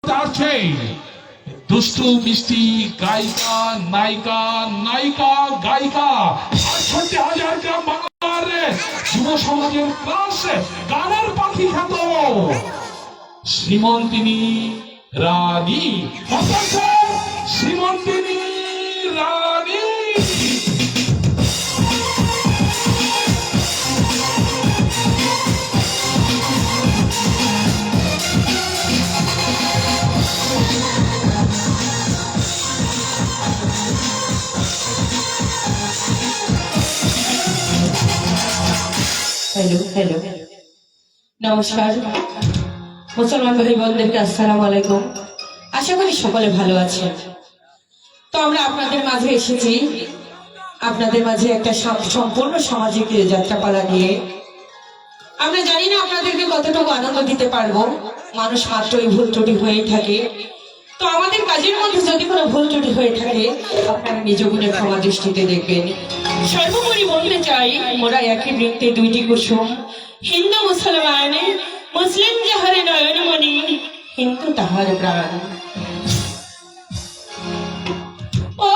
তার চেয়ে দুষ্টু মিষ্টি গায়িকা নায়িকা নায়িকা গায়িকা ৬৮,০০০ গ্রাম বাংলার যুব সমাজের ক্লাস গানের পাখি খ্যাত শ্রীমন্তিনী রানী, শ্রীমন্তিনী রানী। হ্যালো হ্যালো, নমস্কার মুসলমান ভাই বোনদেরকে আসসালামু আলাইকুম। আশা করি সকলে ভালো আছেন। তো আমরা আপনাদের মাঝে এসেছি, আপনাদের মাঝে একটা সম্পূর্ণ সামাজিক যাত্রাপালা নিয়ে। আমরা জানি না আপনাদেরকে কতটুকু আনন্দ দিতে পারবো, মানুষ মাত্রই ভুল ত্রুটি হয়েই থাকে। তো আমাদের কাজের মধ্যে যদি কোনো ভুল ত্রুটি হয়ে থাকে আপনারা নিজ গুণে ক্ষমা দৃষ্টিতে দেখবেন। সর্বোপরি বলতে চাই, মোরা একই বৃত্তে দুইটি কুসুম, হিন্দু মুসলমান, মুসলিম যাহার নয়নমণি, হিন্দু তাহার প্রাণ। ও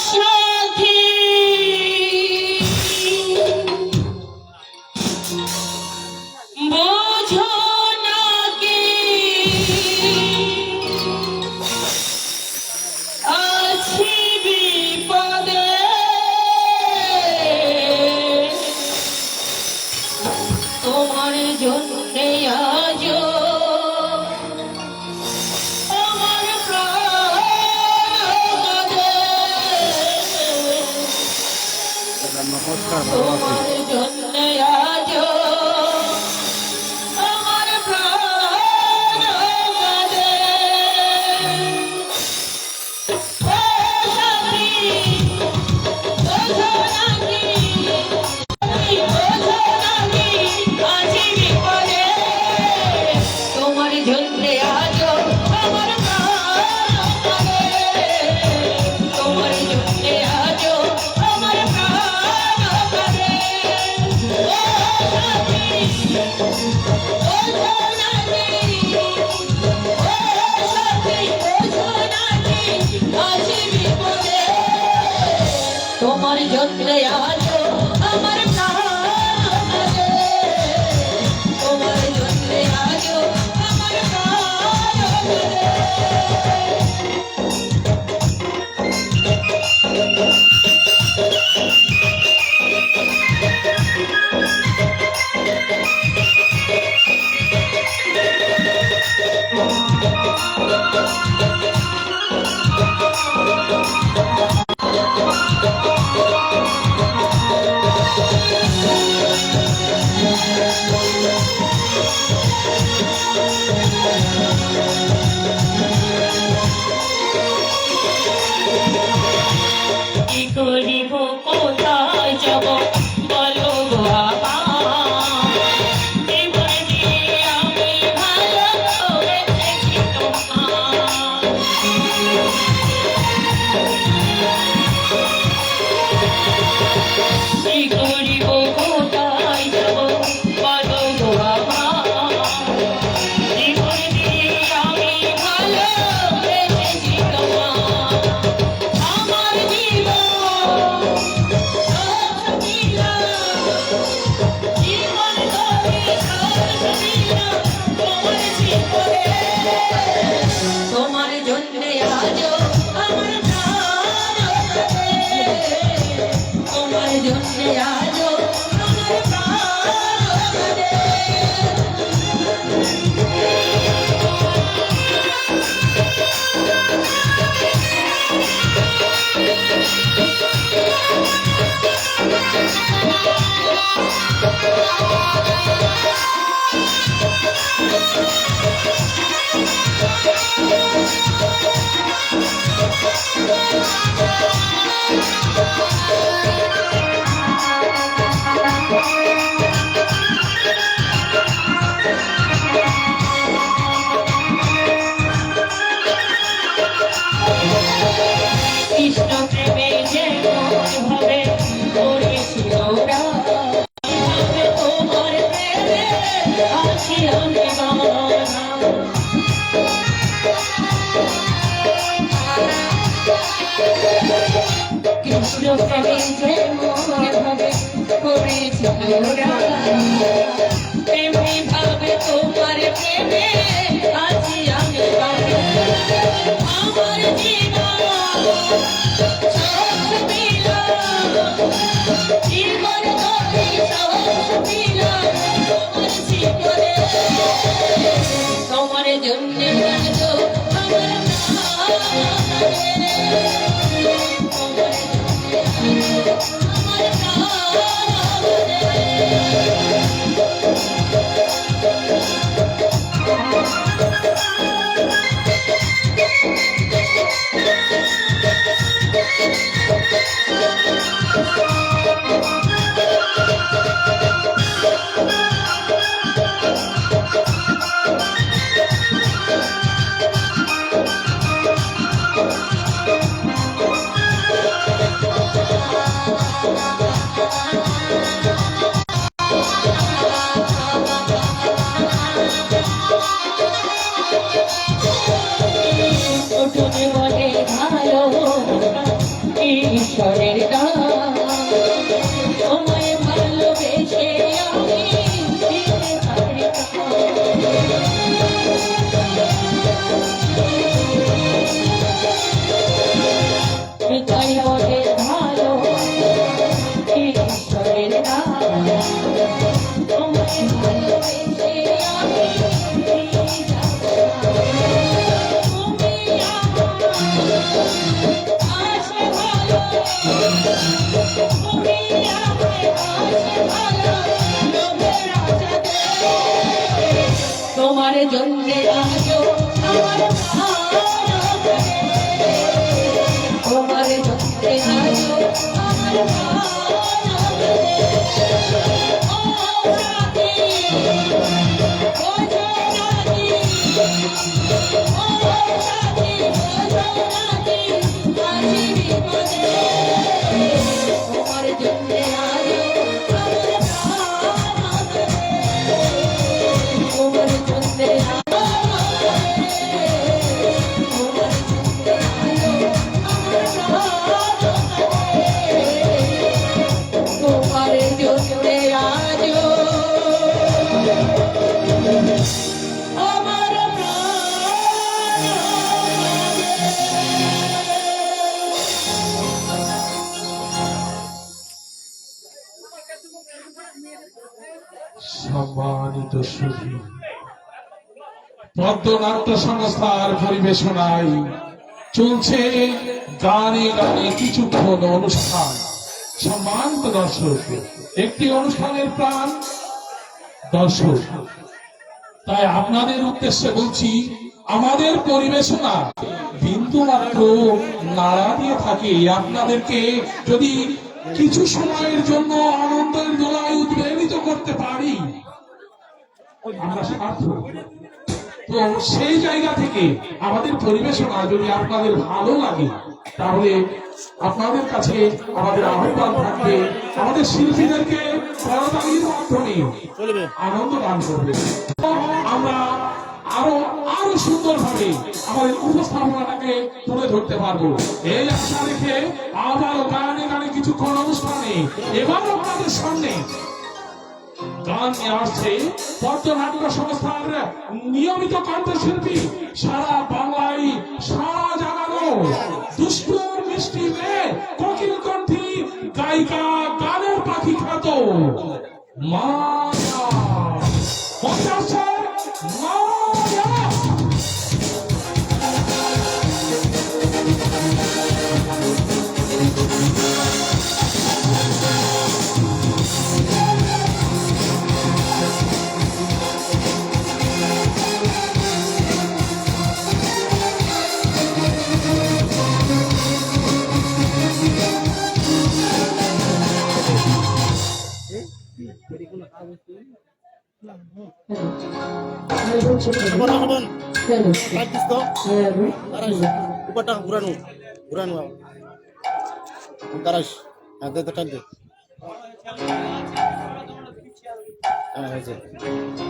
সাথী বোঝো নাকি আছি বিপদে, তোমার জন্যে আজ আমার প্রাণ কাঁদে, তোমার জন্যে আজ আমার প্রাণ কাঁদে। ও সাথী বোঝো নাকি, বোঝো নাকি আছি বিপদে, তোমার জন্যে আজ আমার প্রাণ কাঁদে, তোমার জন্যে আজ আমার প্রাণ কাঁদে। ও সাথী বোঝো নাকি, ও সাথী বোঝো নাকি আছি বিপদে, তোমার জন্যে আজ আমার প্রাণ কাঁদে, তোমার জন্যে আজ আমার প্রাণ কাঁদে। কি করিব কোথায় যাব বলো গো আমার, জীবন দিয়ে আমি ভালোবেসেছি তোমার। কি করিব কোথায় যাব বলো গো আমার, জীবন দিয়ে আমি ভালোবেসেছি তোমার। আমার জীবন সব দিলাম, জীবন ধরে সব দিলাম তোমার জীবনে, তোমার জন্যে আজ আমার প্রাণ কাঁদে, তোমার জন্যে আজ আমার প্রাণ কাঁদে। কৃষ্ণ প্রেমে যে মনে ভাবে করেছিল প্রেমে ভাবে তোমার প্রেমে আছি আমি পাবে আমার জীবন সব মিলাম জীবন ধরে সব মিলাম তোমার জীবনে তোমার জন্য আমার উঠোনে বলে ভালো ঈশ্বরের দান তোমায় ভালোবেসে আমি দিতে পারি তাই বলে ভালো ঈশ্বরের দান তোমায় ভালোবেসে আমি তোমার জন্য আজও আমার তোমার জন্য আজও আমার সম্মানিত সুধী, পদ্মনাট্য সংস্থার পরিবেশনায় চলছে গানে গানে কিছুক্ষণ অনুষ্ঠান। সম্মানিত দর্শক, একটি অনুষ্ঠানের প্রাণ দর্শক, তাই আপনাদের উদ্দেশ্যে বলছি, আমাদের পরিবেশনা বিন্দু মাত্র নাড়া দিয়ে থাকে আপনাদেরকে যদি কিছু সময়ের জন্য আনন্দের দোলায় উদ্বেলিত করতে পারি, আমরা সার্থক। তো সেই জায়গা থেকে আমাদের পরিবেশনা যদি আপনাদের ভালো লাগে, তাহলে আপনাদের কাছে আমাদের আহ্বান থাকবে, আমাদের শিল্পীদেরকে করতালির মাধ্যমে আনন্দ দান করবে। আমরা আরো আরো সুন্দরভাবে আমাদের উপস্থাপনাটাকে তুলে ধরতে পারবো, এই আশা রেখে আবারও গানে গানে কিছুক্ষণ অনুষ্ঠানে এবার আপনাদের সামনে গান নিয়ে আসছে পদ্মনাট্য সংস্থার নিয়মিত কণ্ঠশিল্পী, সারা বাংলায় সারা জাগানো দুষ্ট মিষ্টি মেয়ে, কোকিল কণ্ঠী গায়িকা, গানের পাখি খ্যাত মায়া। মঞ্চে আসছে মায়া।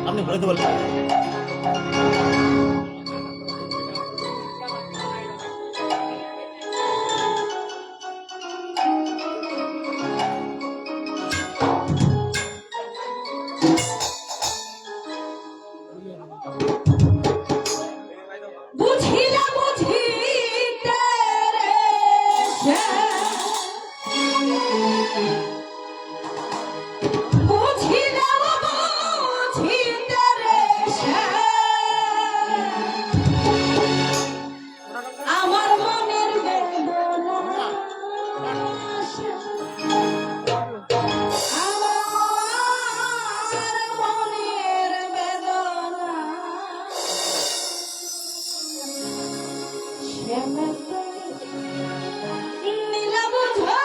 আপনি বলতে বলবেন নীলা বুঝো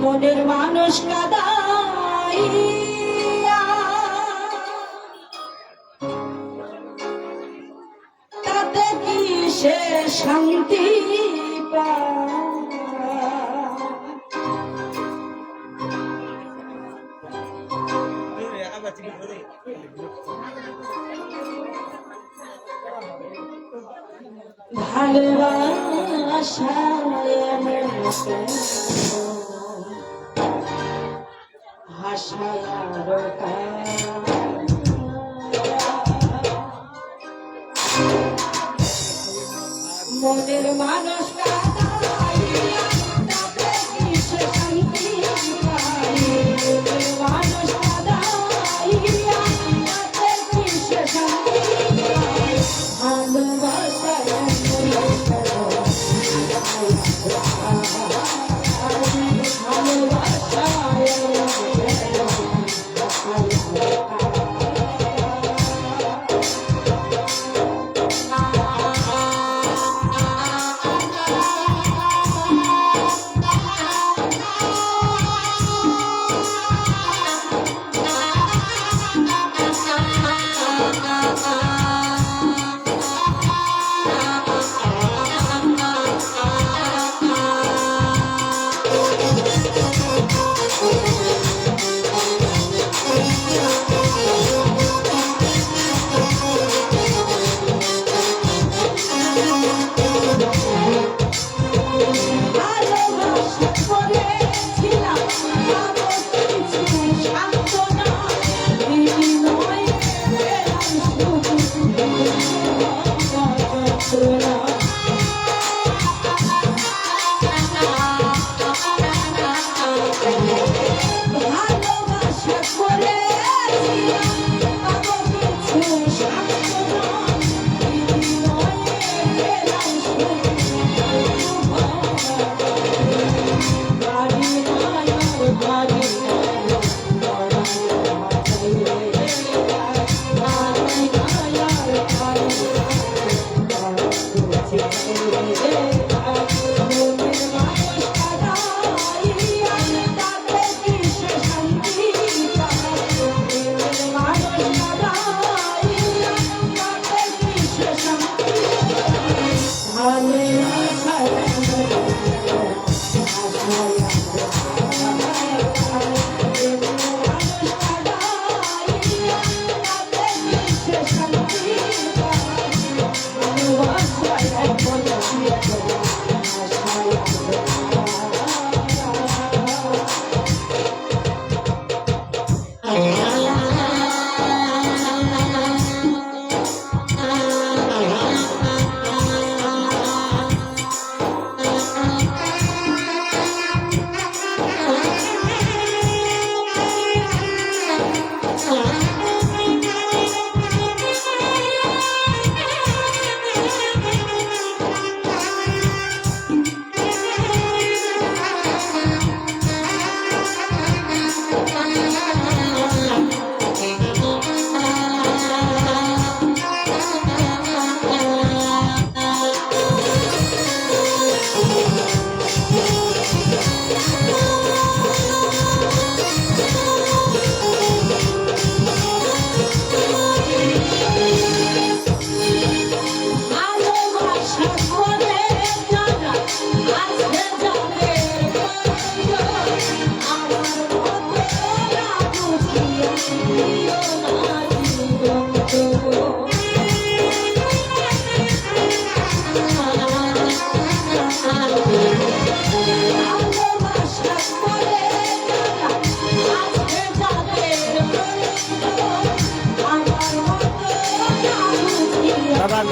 মনের মানুষ কাদাইয়া তাতে কি সে শান্তি পায়? ভালোবাসায় মনের মানুষ কাদাইয়া তাতে কি সে শান্তি পায়? মনের মানুষ কাদাইয়া তাতে কি সে শান্তি পায়? ভালোবাসায়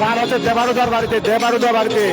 গান হচ্ছে দেবারুদার বাড়িতে, দেবারুদার বাড়িতে।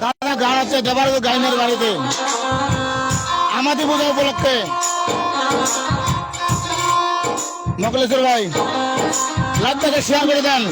দাদা গান আছে দেবার গাইনের বাড়িতে আমাদের পূজা উপলক্ষে নকলেশ্বর ভাই লাইভটাকে শেয়ার করে দেন।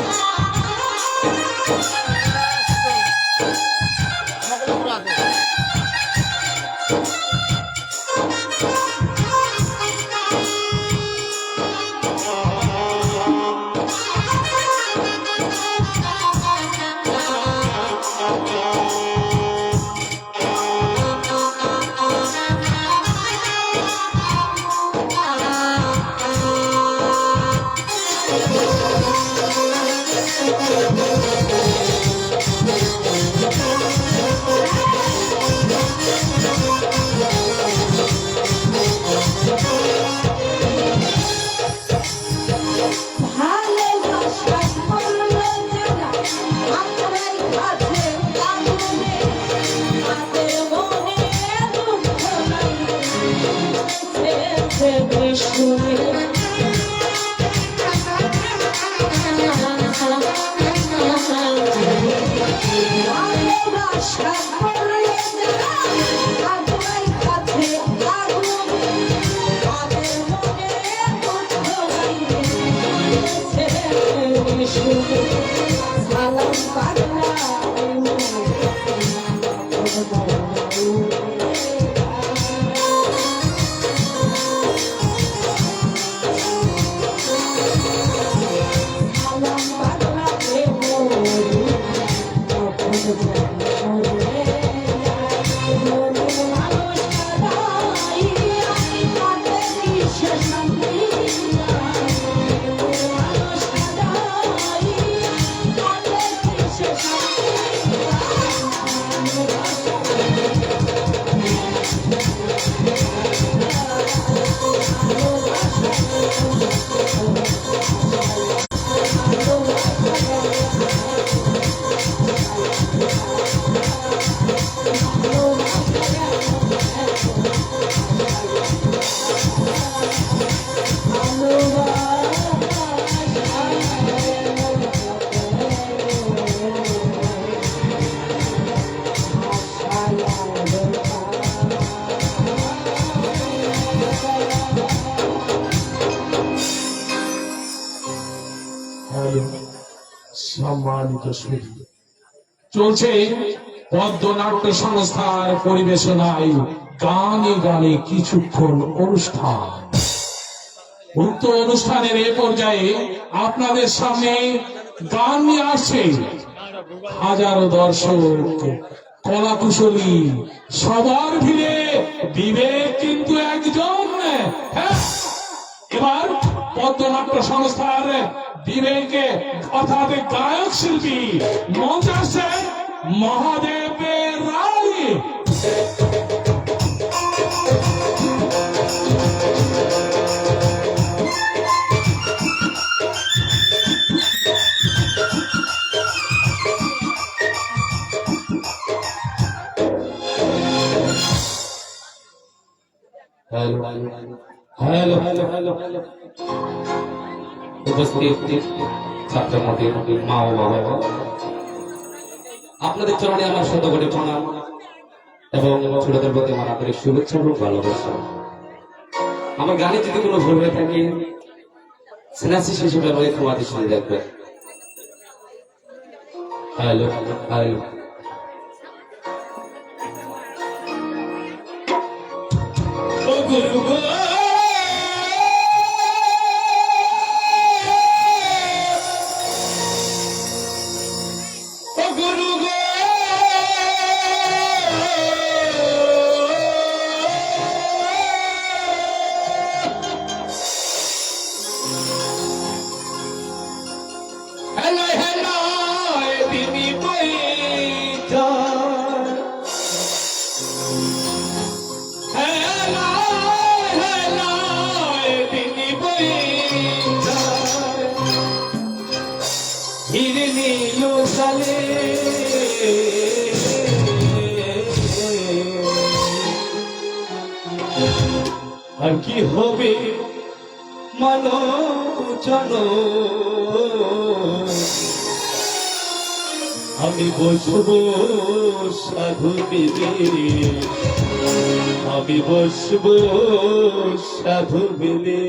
সম্মানিত সুধী, চলছে পদ্মনাট্য সংস্থার পরিবেশনায় গানে গানে কিছুক্ষণ অনুষ্ঠান। উক্ত অনুষ্ঠানের এ পর্যায়ে আপনাদের সামনে গান নিয়ে আসছে হাজারো দর্শক, কলাকুশলী, সবার ভিড়ে বিবেক কিন্তু একজন। হ্যাঁ, এবার পদ্মনাট্য সংস্থার বিবেকে অর্থাৎ গায়ক শিল্পী মঞ্চে আসছেন Mahadev Roy. Hello hello hello hello hello উপস্থিত ছাত্রমন্ত্রী মা ও বাবা, আপনাদের চরণে আমার শত কোটি প্রণাম এবং ছোটদের প্রতি আমার আন্তরিক শুভেচ্ছা এবং ভালোবাসা। আমার গানে যদি কোনো ভুল হয়ে থাকে সিনাসিস হিসেবে আমাকে ক্ষমা দৃষ্টি দেখবে। হ্যালো হ্যালো হিরে নীল গালে আর কি হবে মানো জানো আমি বসবো সাধু বেদে আমি বসবো সাধু বেদে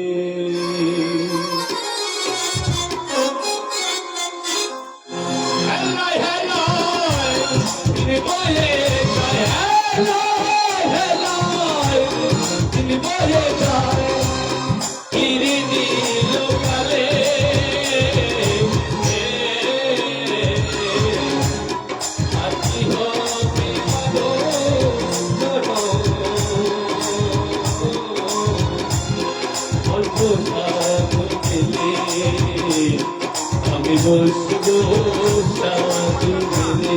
আমি বসবো সাধু বেদে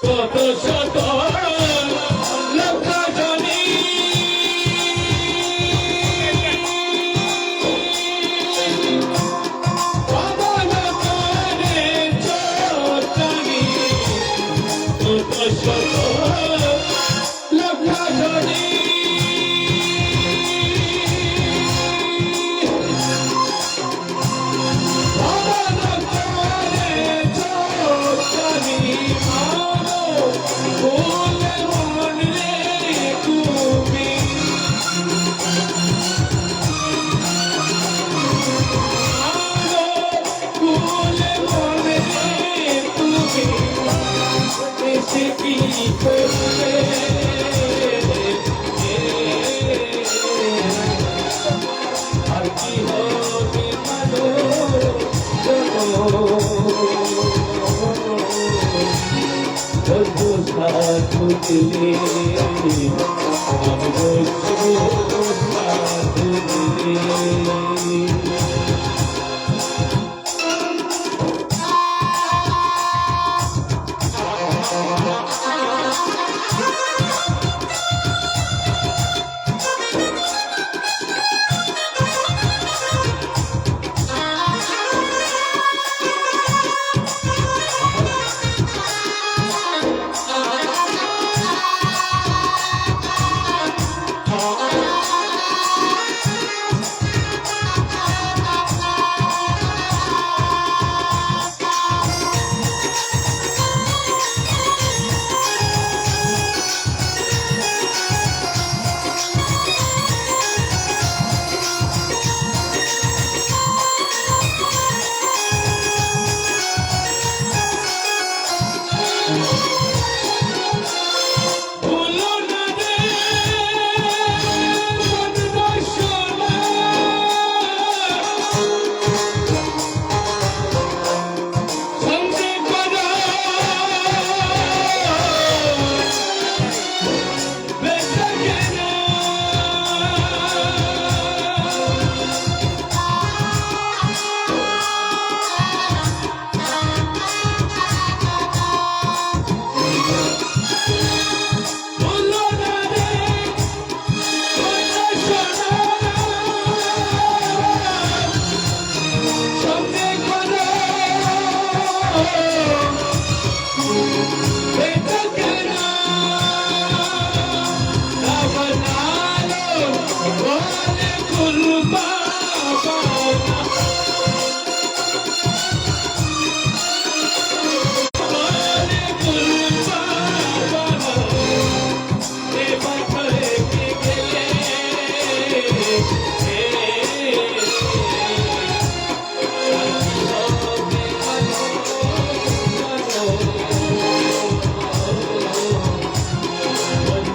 কত শত লক্ষ জনী পবন করে চোটানি কত শত লক্ষ জনী পবন করে চোটানি বলে মন রে তুমি বলে মন রে তুমি এসে কি করবে আর কি হবে মানো সাধু দিলে আমি বসবো সাধু দিলে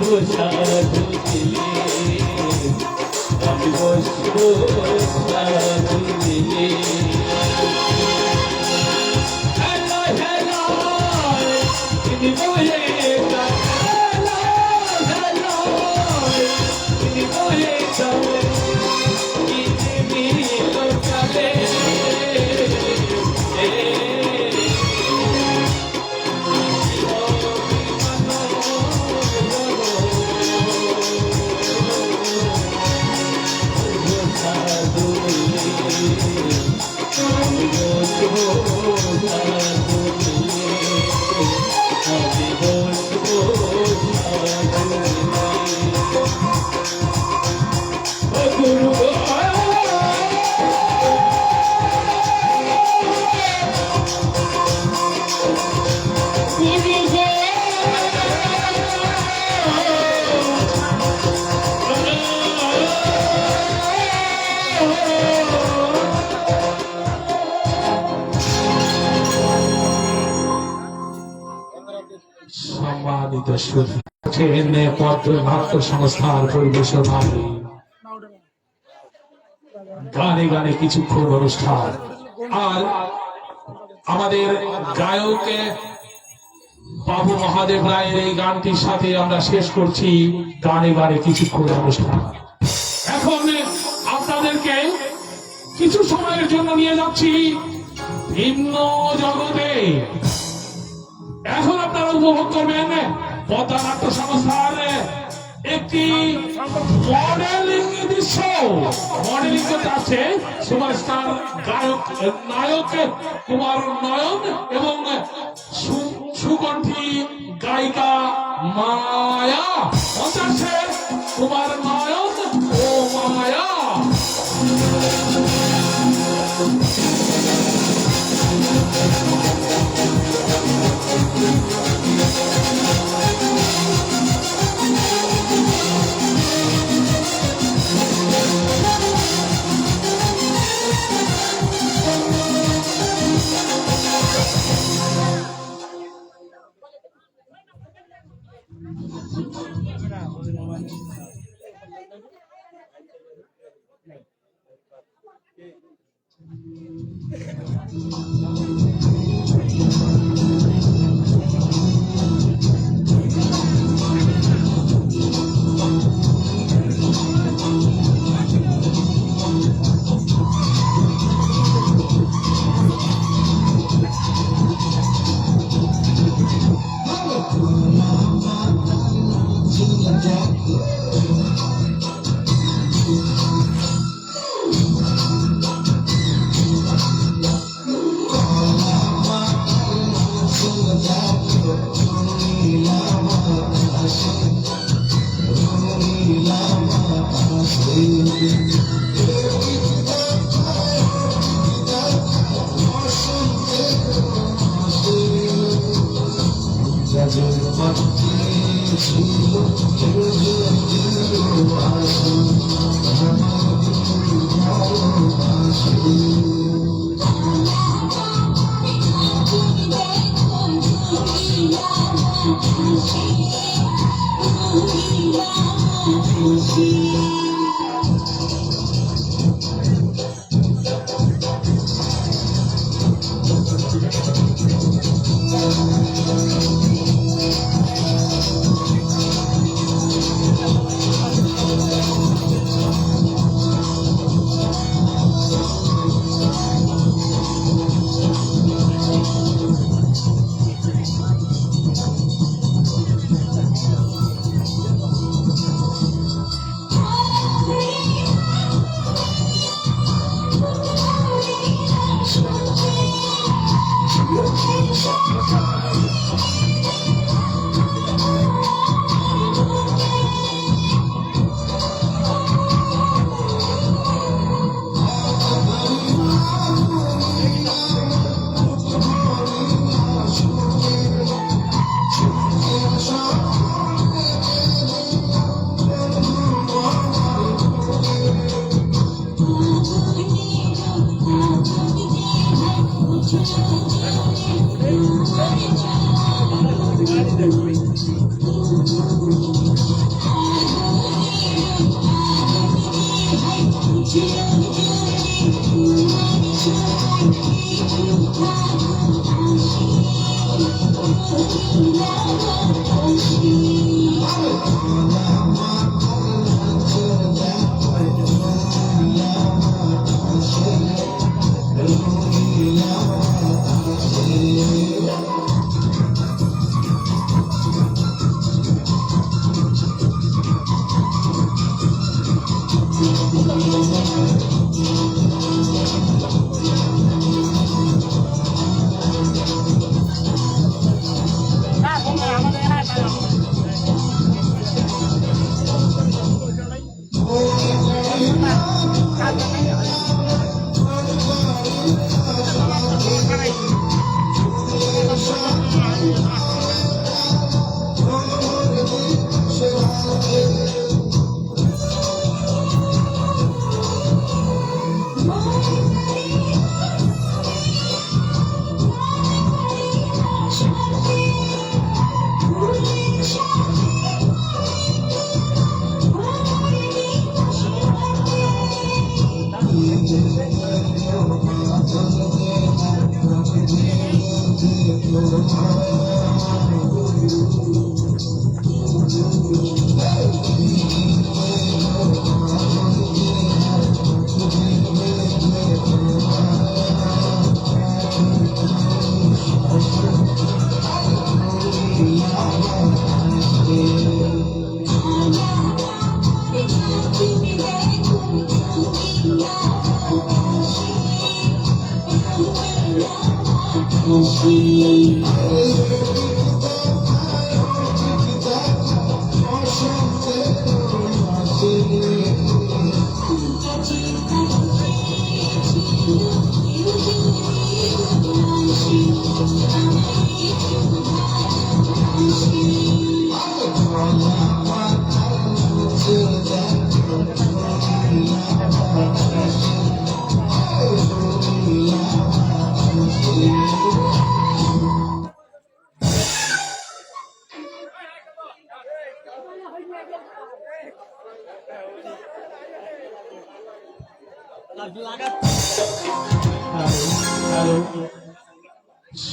সাধু দিলে আমি বসবো সাধু দিলে হেলো হেলো তিনি বলে হেলো হেলো তিনি বলে চলে তিনি লোকালে সম্মানিত সুধী পদ্মনাট্য সংস্থার পরিবেশনায় গানে গানে কিছুক্ষণ অনুষ্ঠান। আর আমাদের গায়ক বাবু মহাদেব রায়ের এই গানটির সাথে আমরা শেষ করছি গানে গানে কিছুক্ষণ অনুষ্ঠান। এখন আপনাদেরকে কিছু সময়ের জন্য নিয়ে যাচ্ছি ভিন্ন জগতে। এখন আপনারা উপভোগ করবেন পদ্মনাট্য সংস্থার একটি মডেলিং দৃশ্য। মডেলিং করতে আছে সুপারস্টার গায়ক নায়ক কুমার নয়ন এবং সুকণ্ঠী গায়িকা মায়া। পঞ্চাশে কুমার নয়ন ও মায়া। Thank you.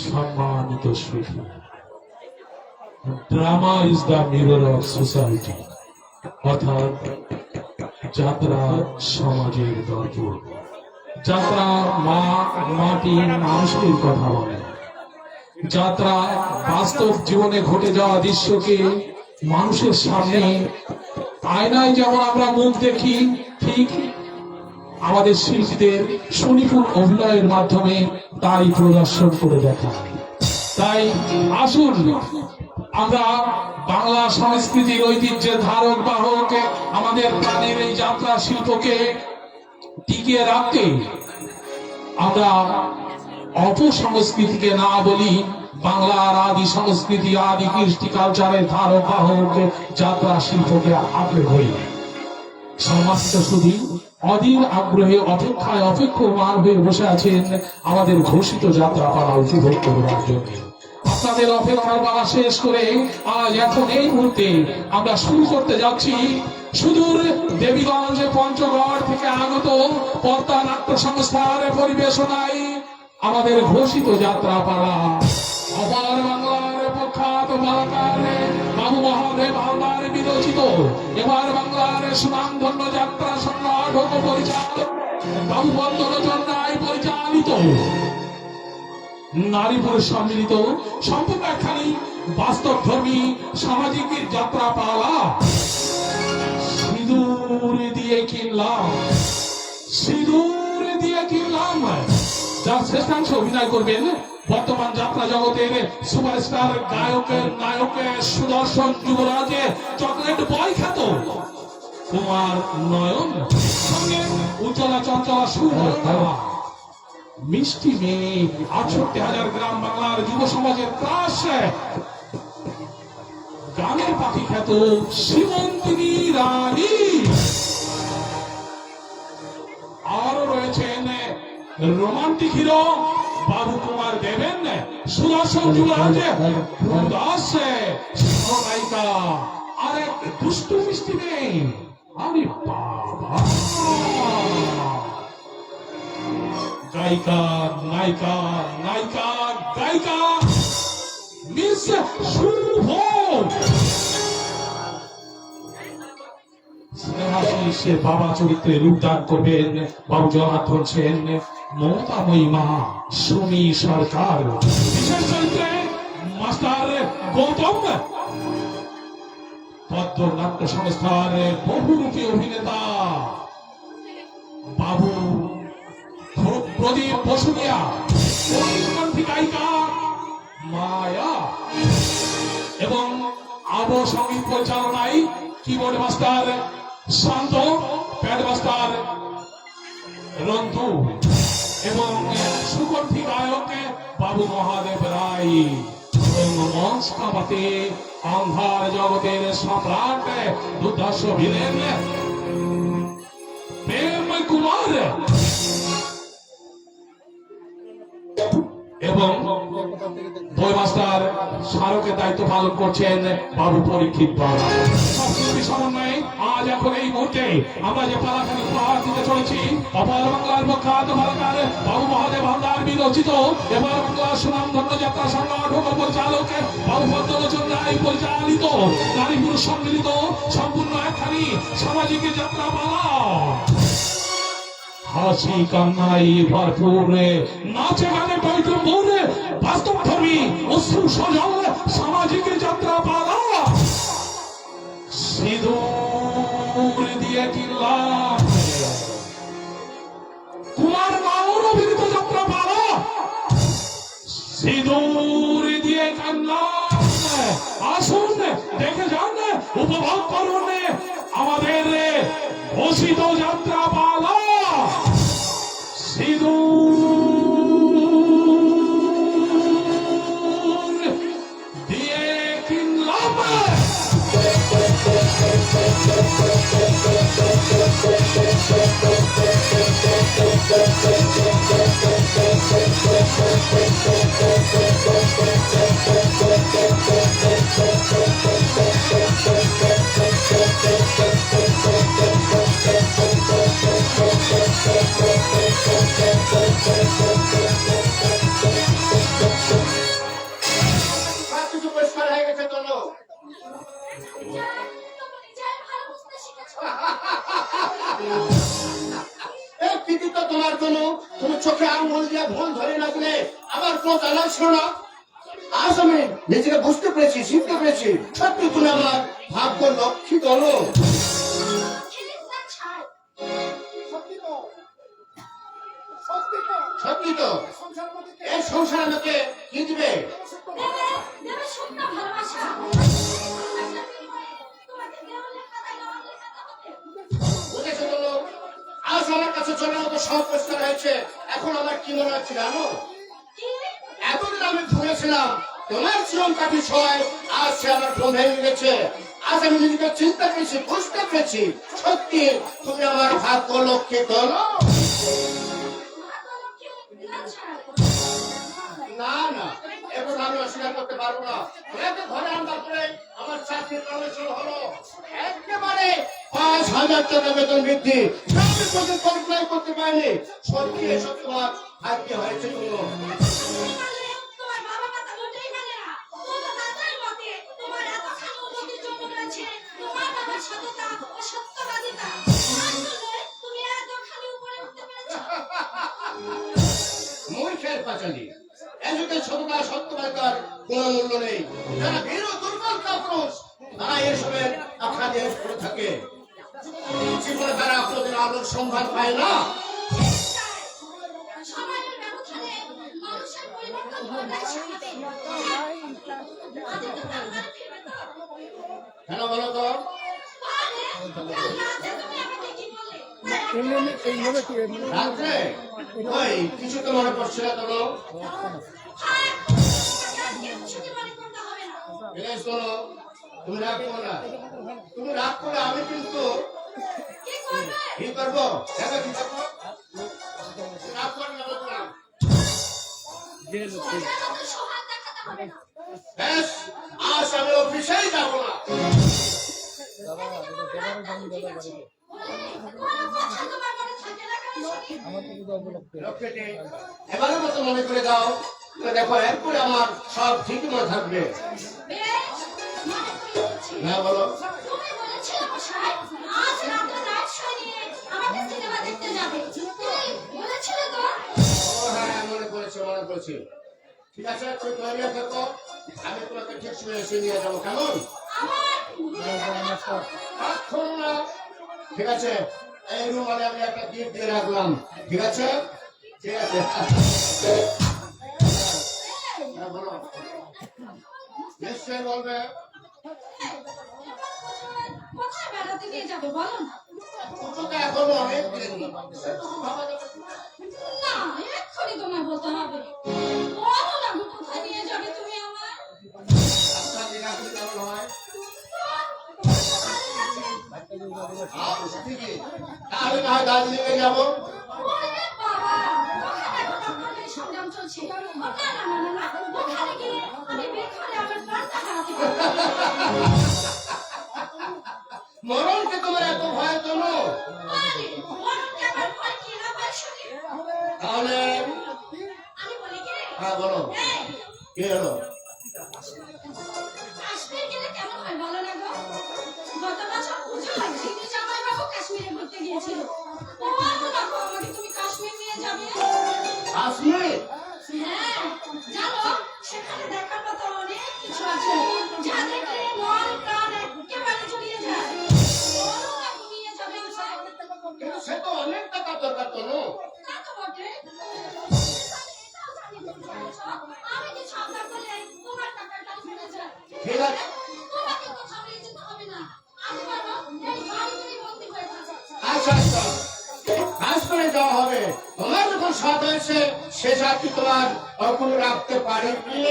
সম্মানিত সুখী, drama is the mirror of society, অর্থাৎ যাত্রা সমাজের দর্পণ। যাত্রা মাটি মানুষের কথা বলে। যাত্রা বাস্তব জীবনে ঘটে যাওয়া দৃশ্যকে মানুষের সামনে আয়নায় যেমন আমরা মুখ দেখি, ঠিক আমাদের শিল্পীদের সুনিপুণ অভিনয়ের মাধ্যমে তাই প্রদর্শন করে দেখায়। তাই আসুন আমরা বাংলা সংস্কৃতির ঐতিহ্যের ধারক বাহক আমাদের প্রাণের এই যাত্রা শিল্পকে টিকিয়ে রাখতে আমরা অপসংস্কৃতিকে না বলি, বাংলার আদি সংস্কৃতি, আদি কৃষ্টি কালচারের ধারক বাহক যাত্রা শিল্পকে আঁকড়ে হই। সম্মানিত শুধু অধীর আগ্রহে অপেক্ষায় অপেক্ষমান হয়ে বসে আছেন আমাদের ঘোষিত যাত্রা পালা উপভোগ করবার জন্য। আপনাদের অপেক্ষার পালা শেষ করে আজ এখন এই মুহূর্তে আমরা শুরু করতে যাচ্ছি সুদূর দেবীগঞ্জ পঞ্চগড় থেকে আগত পর্দা নাট্য সংস্থার পরিবেশনায় আমাদের ঘোষিত যাত্রা পালা। অপার বাংলার প্রখ্যাত বালকার বাবু মহাদেব হালদার বিরচিত, এবার বাংলার সুনামধন্য যাত্রা সংগঠক পরিচালক বাবু বন্দরচন রায় পরিচালিত নারী পুরুষ সম্মিলিত সম্পূর্ণ একখানি বাস্তব ধর্মী সামাজিক যাত্রা পালা। সিঁদুর দিয়ে কিনলাম, সিঁদুর দিয়ে কিনলাম, যার শ্রেষ্ঠাংশ অভিনয় করবেন বর্তমান যাত্রা জগতের সুপারস্টার গায়কের নায়কের সুদর্শন যুবরাজে চকলেট বয় খ্যাত কুমার নয়ন, সঙ্গে উজ্জ্বলা চঞ্চলা সুভা মিষ্টি মেয়ে ৬৮,০০০ গ্রাম বাংলার যুব সমাজের ক্রাশ গানের পাখি খ্যাত শ্রীমন্তিনী রানী। আরো রয়েছেন রোমান্টিক হিরো বাবু কুমার দেবেন, সুদর্শন যুবরাজ দাস, নায়িকা আর এক দুষ্টু মিষ্টি মেয়ে। আরে বাবা, গায়িকা নায়িকা নায়িকা গায়িকা মিস শুভ স্নেহাশিসের বাবা চরিত্রে রূপদান করবেন বাবু জনার্দন সেন, মমতাময়ী মা সুমি সরকার। বিশেষ চরিত্রে মাস্টার গৌতম, পদ্মনাট্য সংস্থার বহুরূপী অভিনেতা বাবু প্রদীপ বসুনিয়া, গায়িকা মায়া এবং আবহ সঙ্গীত পরিচালনায় কিবোর্ড মাস্টার শান্ত, প্যাড মাস্টার রন্তু এবং সুকণ্ঠী গায়ক বাবু মহাদেব রায় এবং মঞ্চকাপাতে অন্ধার জগতের সম্রাট দুর্ধর্ষ ভিলেন প্রেম কুমার এবং বই মাস্টার স্মারকের দায়িত্ব পালন করছেন বাবু পরীক্ষিত বাবা। সবকিছু সমন্বয়ে আজ এখন এই মুহূর্তে আমরা যে পালাখানি উপহার দিতে চলেছি অপার বাংলার প্রখ্যাত ভারতার বাবু মহাদেব হালদার বিরচিত এবার বাংলার সুনাম ধন্য যাত্রা সংগঠক পরিচালক বাবু পদ্মলোচন রায় পরিচালিত নারী পুরুষ সম্মিলিত সম্পূর্ণ একখানি সামাজিক যাত্রা পালা। হাসি কান্নাই ভরপুর, নাচে গানে বৈঠম্বর, বাস্তবধর্মী অশ্রু সজল সামাজিক যাত্রা পালা। সিঁদুর দিয়ে কিনলাম কুমার মাওর অভিনীত যাত্রা পালা। সিঁদুর দিয়ে কিনলাম, আসুন দেখে যান, উপভোগ করুন আমাদের ঘোষিত যাত্রা পালা। সিঁদুর দিয়ে কিনলাম। সবকিছু পরিষ্কার হয়ে গেছে তো লোক। এই কৃতিত্ব তোমার জন্য তুমি চোখে আঙুল দিয়ে ভুল ধরে না দিলে আমার কোনো জানা ছিল না। আজ আমি নিজেকে বুঝতে পেরেছি, শিখতে পেরেছি, সত্যি তুমি আমার ভাগ্য লক্ষ্মী দলো। সত্যি তো এই সংসার আমাকে কি দিবে? বুঝেছো তো লোক? আজ আমার কাছে চলার মতো সব পরিষ্কার হয়েছে। এখন আমার কি মনে হচ্ছে জানো? এতদিন আমি ভুলেছিলাম তোমার জীবন কাটি ছয়, আজ সে আমার ঘুম ভেঙে গেছে। আজ আমি নিজেকে চিন্তা করেছি, বুঝতে পেরেছি, সত্যি তুমি আমার ভাগ্য লক্ষ্মী দলো। না না, এখন আমি অস্বীকার করতে পারবো না। তোমাকে ঘরে আনবার পরে আমার চাকরির প্রমোশন হলো একেবারে 5,000 টাকা বেতন বৃদ্ধি। আমি প্রচুর কল্পনাই করতে পারিনি। সত্যি এসব তোমার ভাগ্যে হয়েছে। কোনো মূর্খের পাঁচালী, এযুগের সততা সত্যবাদিতার কোন মূল্য নেই। যারা বীর ও দুর্বল কাপুরুষ তারা এসবের আখ্যানে পড়ে থাকে। জীবনে তারা কোনোদিন আলোর সন্ধান পায় না। কেন বলো তো? রাত্রে ওই কিছু তো মনে পড়ছে না তো? শোনো, তুমি রাগ করো না। তুমি রাগ করে আমি কিন্তু কি করবো? দেখো কি করবো? রাগ করে না বললাম। বেশ, আজ আমি অফিসেই যাবো না। লক্ষ্মীটি এবারের মতো মনে করে দাও তো দেখো এরপরে আমার সব ঠিক মনে থাকবে। বেশ, মনে করিয়ে দিচ্ছি। হ্যাঁ বলো। তুমি বলেছিলে মশাই, আজ রাতে নাইট শো নিয়ে আমাকে সিনেমা দেখতে যাবে। তুমি বলেছিলে তো? ও হ্যাঁ, মনে করেছি। ঠিক আছে, তুমি তৈরি হয়ে থাকো, আমি তোমাকে ঠিক সময় এসে নিয়ে যাবো, কেমন? আমার ভুলে যাবে না তো? এখন না। ঠিক আছে, এই রুমালে আমি একটা গিফট দিয়ে রাখলাম, ঠিক আছে? ঠিক আছে। হ্যাঁ বলো। নিশ্চয়ই বলবে। কোথায় বেড়াতে নিয়ে যাবে বলো না? তোকে এখনো অনেক দেরি, সেটুকু ভাবা যাবে না। না, এক্ষুনি তোমায় বলতে হবে। বলো না গো, কোথায় নিয়ে যাবে তুমি আমার? আচ্ছা, ঠিক আছে, কেমন হয়? ঠিকই। তাহলে না হয় দার্জিলিংয়ে যাবো। ওরে বাবা, ওখানে এখন আপনাদের সংগ্রাম চলছে। না, ওখানে গিয়ে আমি বের করে আমার প্রাণটা হারাতে পারি। মরণকে তোমার এত ভয় কেন? আরে, মরণকে আমার ভয় কি না ভয় শুনি? তাহলে আমি বলি কি? হ্যাঁ বলো, এই, কি হলো? কাশ্মীর গেলে কেমন হয় বলো না গো? গত বছর পুজোয় জিতু জামাইবাবু কাশ্মীরে ঘুরতে গিয়েছিল। বলো না গো, আমাকে তুমি কাশ্মীর নিয়ে যাবে? কাশ্মীর? হ্যাঁ, জানো সেখানে দেখার মতো অনেক কিছু আছে, যা দেখলে মন প্রাণ একেবারে জড়িয়ে যায়। বলো না গো, নিয়ে যাবে আমায়? কিন্তু সে তো অনেক টাকা দরকার তো নো? তা তো বটে। এটাও জানি তুমি বলেছ, আমি কি সাবধান করলে তোমার টাকাটা ফিরে যায়। ঠিক আছে। তোমাকে কোথাও নিয়ে যেতে হবে না। আমি বরং এই বাড়িতেই বন্দী হয়ে থাকবো। আচ্ছা, কাশ্মীরে যাওয়া হবে। তোমার যখন সাথ হয়েছে, সে সাথ কি তোমার অকুল রাখতে পারে কি?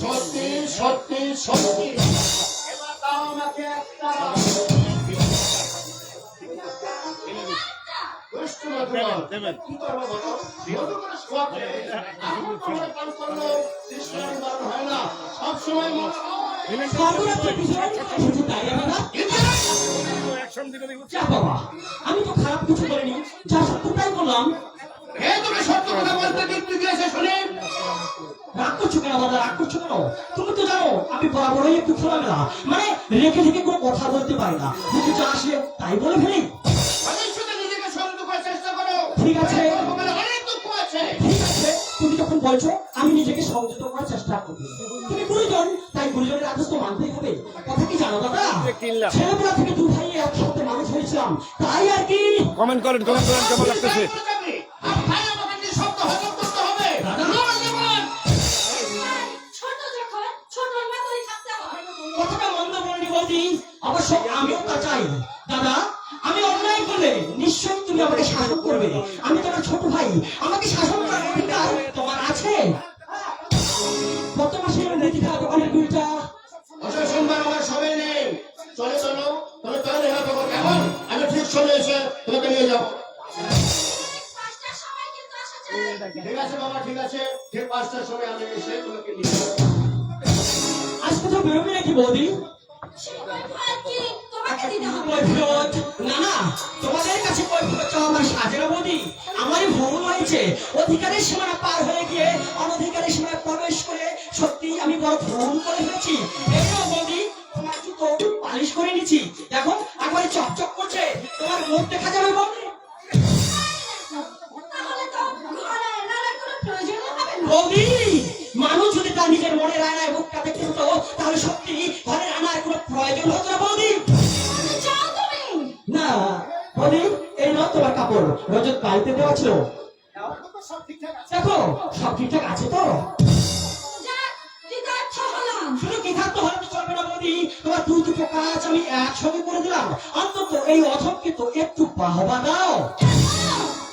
সত্যি সত্যি সত্যি। এবার দাও আমাকে একটা। দুষ্টু মধুবন। কি করবো বলো? মধু করে শোয়া করে। এখন তোমার পান করলো, তৃষ্ণার নিবারণ হয় না। সবসময় মনে হয় যা বাবা, আমি তো খারাপ কিছু করিনি, যা সত্য তাই বললাম। হে তুমি সত্য কথা বলতে দিকটি দিয়েছে শুনে। রাগ করছো কেন দাদা, রাগ করছো কেন? তুমি তো জানো আমি বরাবরই একটু খোলামেলা, মানে রেখে থেকে কোনো কথা বলতে পারি না, মুখে যা আসে তাই বলে ফেলি। ভবিষ্যতে নিজেকে শান্ত করার চেষ্টা করো। ঠিক আছে। তোমার অনেক দুঃখ আছে। ঠিক আছে, তুমি যখন বলছো আমি নিজেকে সংযত করার চেষ্টা করবো। তুমি গুরুজন, তাই গুরুজনের আদেশ তো মানতেই হবে। কথা কি জানো দাদা, ছেলেবেলা থেকে দু ভাই একসাথে মানুষ হয়েছিলাম, তাই আর কি। কমেন্ট করেন কেমন লাগতেছে। আর ভাই আমাকে নিয়ে শব্দ হজম করতে হবে। দাদা। আমার জীবন। ছোট যখন ছোটর মতোই থাকতে হয়। কথাটা মন্দ বলনি বৌদি, অবশ্য আমিও তা চাই। দাদা, আমি অন্যায় করলে নিশ্চয়ই তুমি আমাকে শাসন করবে। আমি তোমার ছোট ভাই, আমাকে শাসন করার অধিকার তোমার আছে। গত মাসে নীতিকা দোকানের দুইটা অবশ্যই সোমবার আমার সময় নেই। চলে চলো, তুমি তৈরি হয়ে থাকো, কেমন? আমি ঠিক সময় এসে তোমাকে নিয়ে যাবো। 5টার সময় কিন্তু আসা চাই। ঠিক আছে বাবা, ঠিক আছে। ঠিক 5টার সময় আমি এসে তোমাকে নিয়ে যাবো। আজ কোথাও বেরোবে নাকি বৌদি? সেই ভয় কি তোমাকে দিতে হবে? কৈফিয়ত? না না, তোমাদের কাছে কৈফিয়ত চাওয়া আমার সাজে না বৌদি। আমারই ভুল হয়েছে, অধিকারের সীমানা পার হয়ে গিয়ে অনধিকারের সীমায় প্রবেশ করে সত্যি আমি বড় ভুল করে ফেলেছি। এই নাও বৌদি, তোমার জুতো পালিশ করে নিচ্ছি, দেখো একবারে চকচক করছে, তোমার মুখ দেখা যাবে বৌদি। তাহলে তো ঘরে এনার কোনো প্রয়োজন হবে না। বৌদি, মানুষ যদি তার নিজের মনের আয়নায় মুখটা দেখতে হতো, তাহলে সত্যি ঘরের আনার কোনো প্রয়োজন হতো না বৌদি। যাও তুমি। না বৌদি, এই নাও তোমার কাপড়, রজত বাড়িতে দেওয়া ছিল, দেখো সব ঠিকঠাক আছে তো। যাক, কৃতার্থ হলাম। শুধু কি থাকতে হলে তো চলবে না বৌদি, তোমার দুটো কাজ আমি একসঙ্গে করে দিলাম। অন্তত এই অধমকে তো একটু বাহবা দাও।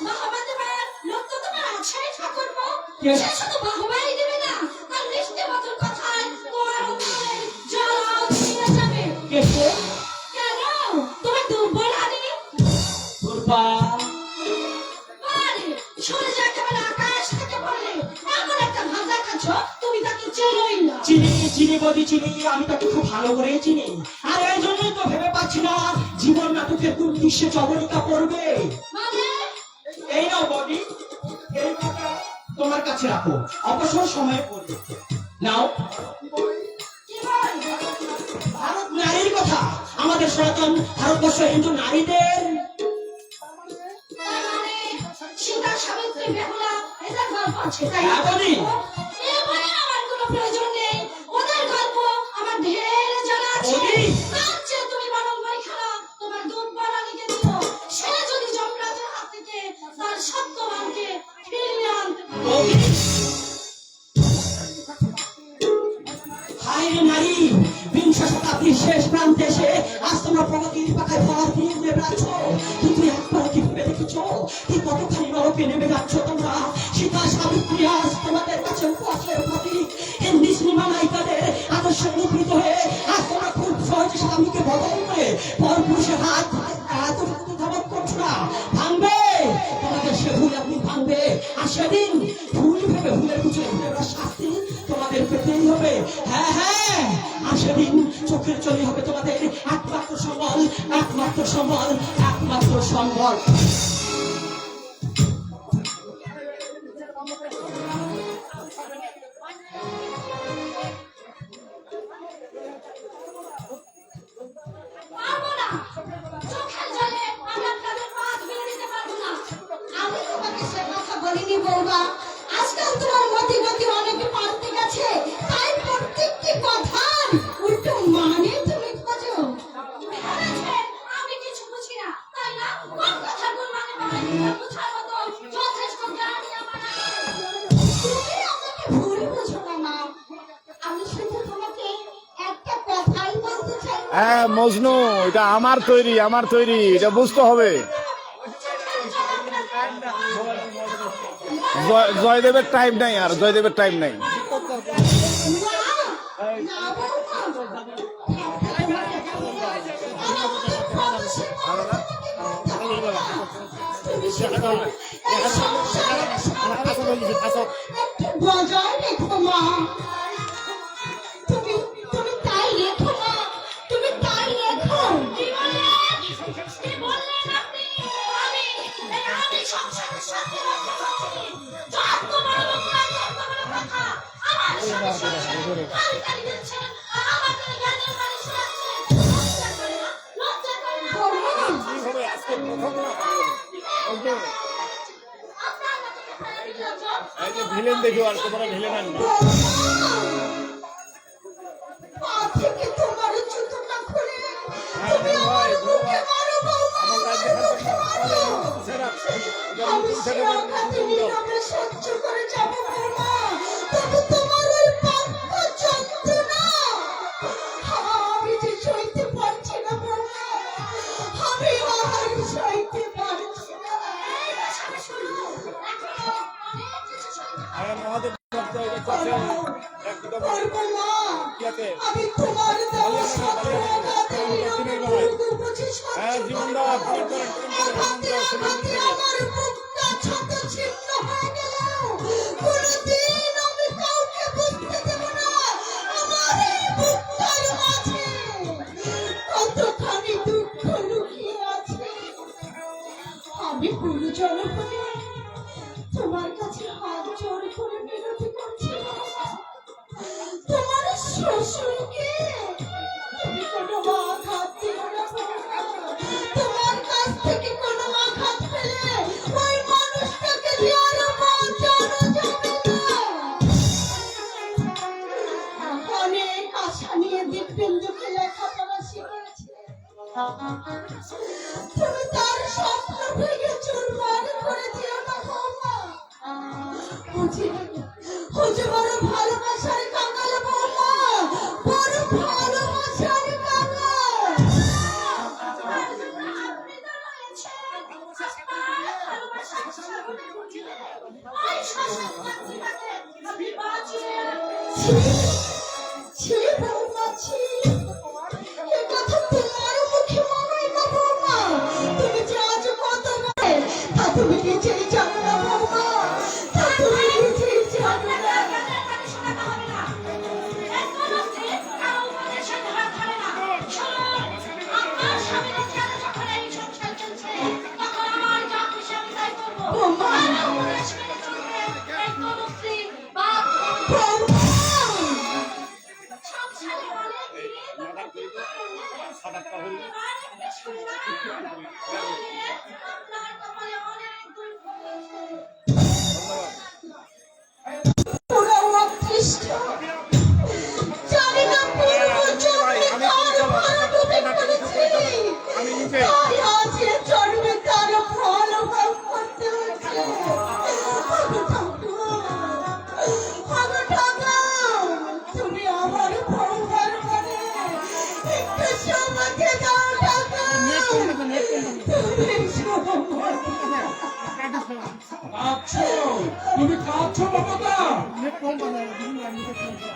মহাবাদের লোক তো তোমার আছেই ঠাকুরপো। কে? সে শুধু বাহবাই দেবে না, আর মিষ্টি মধুর কথায় তোমার অন্তরে জল দিয়ে যাবে। কে কে? কেন? তোমার দুর্বল হানি? দুর্বা। আরে, সূর্য একেবারে আকাশ থেকে পড়লে এমন একটা ভাজা খাচ্ছ, তুমি তাকে চেনোই না। চিনি চিনি বৌদি চিনি, আমি তাকে খুব ভালো করেই চিনি। আর এই জন্যই তো ভেবে পাচ্ছি না জীবন নাটকের কোন দৃশ্যে চবনিকা পড়বে। মানে? এই নাও বৌদি, এই টাকা তোমার কাছে রাখো, অবসর সময়ে পড়বে। নাও। কি বল? ভারত নারীর কথা, আমাদের সনাতন ভারতবর্ষ হিন্দু নারীদের তার মানে সীতা, সাবিত্রী, বেহুলা এদের গল্প আছে, তাই না? হ্যাঁ, বলি। এ বলে আমার কোনো প্রয়োজন নেই। ওদের গল্প আমার ঢের জানা আছে। বলি। তার চেয়ে তুমি বরং বইখানা তোমার দুধ বানানিকে দিও। সে যদি যমরাজের হাত থেকে তার সত্যবানকে ফিরিয়ে আনতে পারে। বলি। হায় রে নারী, বিংশ শতাব্দীর শেষ প্রান্তে এসে আজ তোমরা প্রগতির পাখায় ভর দিয়ে উড়ে বেড়াচ্ছ। কিন্তু একবার কি ভেবে দেখেছো কি কতখানি নরকে নেমে যাচ্ছ তোমরা? সীতা, সাবিত্রী আজ তোমাদের কাছে উপহাসের প্রতীক। হিন্দি সিনেমা নায়িকাদের আদর্শ অনুপ্রীত হয়ে আজ তোমরা খুব সহজে স্বামীকে বদল করে পরপুরুষের হাত এত ধাবন করছো না। ভাঙবে তোমাদের সে ভুল, একদিন ভাঙবে। আর সেদিন ভুল ভেবে ভুলের পিছনে ঘুরে বেড়ার শাস্তি তোমাদের পেতেই হবে। হ্যাঁ হ্যাঁ, আর সেদিন চোখের চলে হবে তোমাদের একমাত্র সম্বল, একমাত্র সম্বল, একমাত্র সম্বল। পারবো না। চোখের জলে আমরা তাদের পা ধুয়ে দিতে পারবো না। আমি তোমাকে সে কথা বলিনি বৌমা। আজকাল তোমার মতি গতি অনেক পাল্টে গেছে, তাই প্রত্যেকটি কথার উল্টো মানে তুমি খোঁজো। তুমি বলেছেন, আমি কিছু বুঝি না, তাই না? কোন কথার কোন মানে পাল্টে বুঝার মতো যথেষ্ট জ্ঞানী আমার আছে। তুমি আমাকে ভুল বুঝো না মা। আমি শুধু তোমাকে একটা কথাই বলতে চাই। হ্যাঁ মজনু, এটা আমার তৈরি, আমার তৈরি, এটা বুঝতে হবে। জয়দেবের টাইম নাই, আর জয়দেবের টাইম নাই। বজায় রেখো মা। তুমি তুমি তাই রেখো মা, তুমি তাই রেখো। কি বললেন আপনি? আমি সংসারের সাথে রাখতে পারছি। যত বড় বড় কথা আমার সাথে সাথে কালি কালি দিচ্ছেন, আর আমাকে জ্ঞানের বাণী শোনাচ্ছেন। লজ্জা করে না, লজ্জা করে না। আপনার মতো কোথায় লজ্জা? এই যে ভিলেন দেখো, আর তোমরা ভিলেন আনবে। পা থেকে তোমার জুতোটা খুলে তুমি আমার বুকে মারো বৌমা, আমার বুকে মারো। আমি শিরাঘাতে নিরামে সহ্য করে যাব বৌমা, তবে তোমার ওই পাক্ষ যন্ত্রণা আমি যে সইতে পারছি না বৌমা, আমি আর সইতে পারছি না। এই বসাবে শুরু, এখনো অনেক কিছু সইতে আরে মহাদেব করতে এটা করতে একদম পারবো না। কি আছে? আমি তোমার দেওয়া সত্যবাদী নিরপরাধ বুঝি সহ্য হ্যাঁ জীবন করব। দাও, ফোন করেন, আঘাতে আঘাতে আমার বুকটা ক্ষত ছিন্ন হয়ে গেলেও কোনোদিন আমি কাউকে বুঝতে দেব না আমার এই বুকটার মাঝে কতখানি দুঃখ লুকিয়ে আছে। আমি গুরুজন হয়ে তোমার কাছে হাত জোর করে বিনতি করছি বাবা। তোমার শ্বশুরকে তুমি কোনো আঘাত দিও না বাবা। তোমার কাছ থেকে কোনো আঘাত পেলে ওই মানুষটাকে যে আরো বাঁচানো যাবে না। অনেক আশা নিয়ে দিব্যেন্দুকে লেখাপড়া শিখেছে, তুমি তার স্বপ্ন ভেঙে চুরমার করে দিও না বৌমা। বুঝি বড় ভালোবাসার কাঙাল বৌমা, বড় ভালোবাসার কাঙাল। ছি বৌমা ছি, এ কথা তোমার মুখে মানায় না বৌমা। তুমি যে আজ কত বলে তা তুমি নিজেই জানো না বৌমা, তা তুমি নিজেই জানো না। বৌমা আপনার কপালে অনেক দুঃখ হয়েছে। পুরো অতৃষ্ট। জানি না পূর্ব জন্মে কার ভালো ডুবে পড়েছে। তাই আজ এ জন্মে তার ফল ভোগ করতে হচ্ছে। ওগো ঠাকুর, তুমি আমার ভগবান বলে একটু সমাজে দাও ঠাকুর। তুমি সমাজে দাও। কাঁদছো? তুমি কাঁদছো মমতা?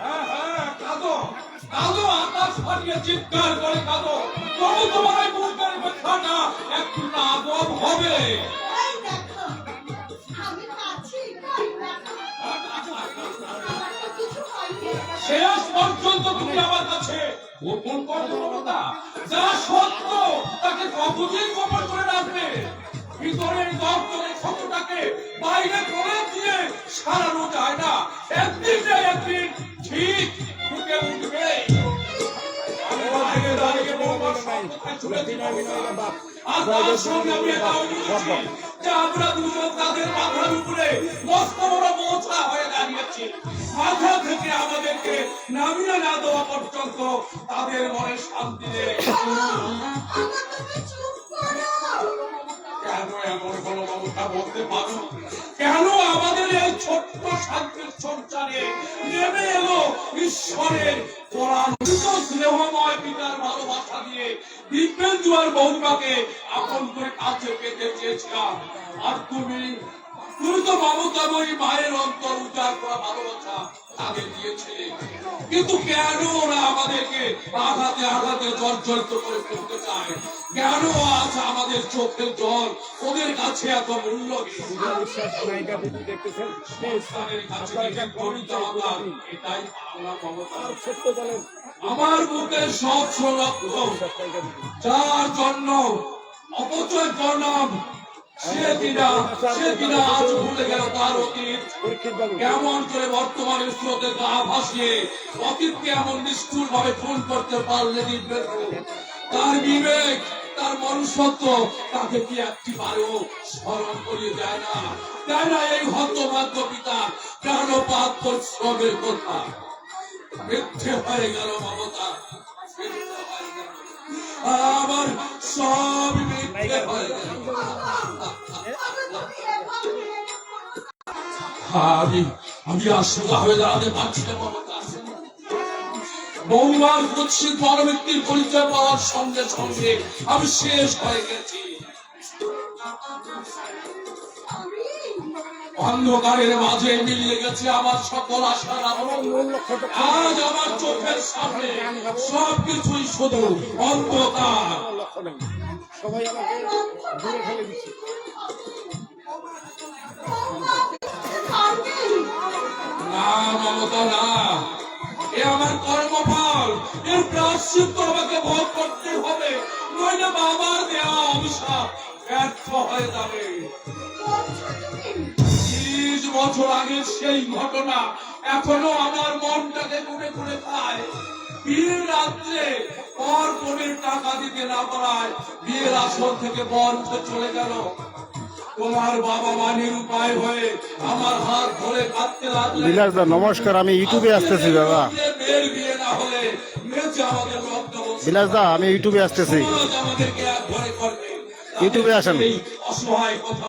হ্যাঁ হ্যাঁ, কাঁদো কাঁদো, আকাশ ফাটিয়ে চিৎকার করে কাঁদো, তবু তোমার এই বুকের ব্যথাটা একটু লাঘব হবে। এই দেখো, আমি কাঁদছি, কই দেখো। আমার তো কিছু হয়নি। শেষ পর্যন্ত তুমি আমার কাছে গোপন করছো মমতা। যা সত্য তাকে কখনই গোপন করে রাখবে। ভিতরের দপ্তরের ক্ষতটাকে বাইরে করে দিয়ে সারানো যায় না। একদিন না একদিন ঠিক ফুটে উঠবে। আমি বাইরে দাঁড়িয়ে বৌমার সব কথায় শুনেছি মমতা। আর তার সঙ্গে আমি এটাও বুঝেছি যে আমরা দুজন তাদের মাথার উপরে মস্ত বড় বোঝা হয়ে দাঁড়িয়েছি। মাথা থেকে আমাদেরকে নামিয়ে না দেওয়া পর্যন্ত তাদের মনে শান্তি নেই। আমার তুমি চুপ করো। কেন এমন কোনো মমতা বলতে পারো? কেন আমাদের এই ছোট্ট শান্তির সংসারে নেমে এলো ঈশ্বরের পরাজিত স্নেহময় পিতার ভালোবাসা দিয়ে দিব্যেন্দু আর বহুমাকে আপন করে কাছে পেতে চেয়েছিলাম। আর তুমি তো মমতাময়ী মায়ের অন্তর উজাড় করা ভালোবাসা তাদের দিয়েছিলে। কিন্তু কেন ওরা আমাদেরকে আঘাতে আঘাতে জর্জরিত করে ফেলতে চায়? কেন আজ আমাদের চোখের জল ওদের কাছে এত মূল্যহীন? সংস্কারের কাছে নিজের গণিত আমার, এটাই বাংলা মমতা। আমার বুকের সব রক্ত যার জন্য অপচয় করলাম, সে কিনা আজ ভুলে গেল তার অতীত। কেমন করে বর্তমানের স্রোতে গা ভাসিয়ে অতীতকে এমন নিষ্ঠুর ভাবে খুন করতে পারলে দিব্যেন্দু? তার বিবেক, তার মনুষ্যত্ব তাকে কি একটিবারও স্মরণ করিয়ে দেয় না? তাই না এই হতভাগ্য পিতা প্রাণপাত পরিশ্রমের কথা মিথ্যে হয়ে গেল মমতা, মিথ্যে হয়ে গেল। আমার সব মিথ্যে হয়ে গেল। আমি আর সোজা হয়ে দাঁড়াতে পারছি না মমতা। বহুবার কুৎসিত পরবর্তীর পরিচয় পাওয়ার সঙ্গে সঙ্গে আমি শেষ হয়ে গেছি। অন্ধকারের মাঝে মিলিয়ে গেছে আমার সকল আশার আলো। আজ আমার চোখের সামনে সবকিছুই শুধু অন্ধকার। সবাই আমাকে দূরে ফেলে দিচ্ছে। না মমতা না, এ আমার কর্মফল, এর প্রায়শ্চিত্ত আমাকে ভোগ করতে হবে, নইলে বাবার দেওয়া অভিশাপ ব্যর্থ হয়ে যাবে। 30 বছর আগের সেই ঘটনা এখনো আমার মনটাকে কুড়ে কুড়ে খায়। বিয়ের রাত্রে বর কনের টাকা দিতে না পারায় বিয়ের আসর থেকে বর উঠে চলে গেল। তোমার বাবা মা নিরুপায় হয়ে আমার হাত ধরে কাঁদতে লাগলেন। বিলাসদা নমস্কার, আমি ইউটিউবে আসতেছি দাদা। মেয়ের বিয়ে না হলে মেয়ে আমাদের রক্ত বসে। বিলাসদা আমি ইউটিউবে আসতেছি, আমাদেরকে এক ঘরে করবে। ইউটিউবে আসেন। এই অসহায় কথা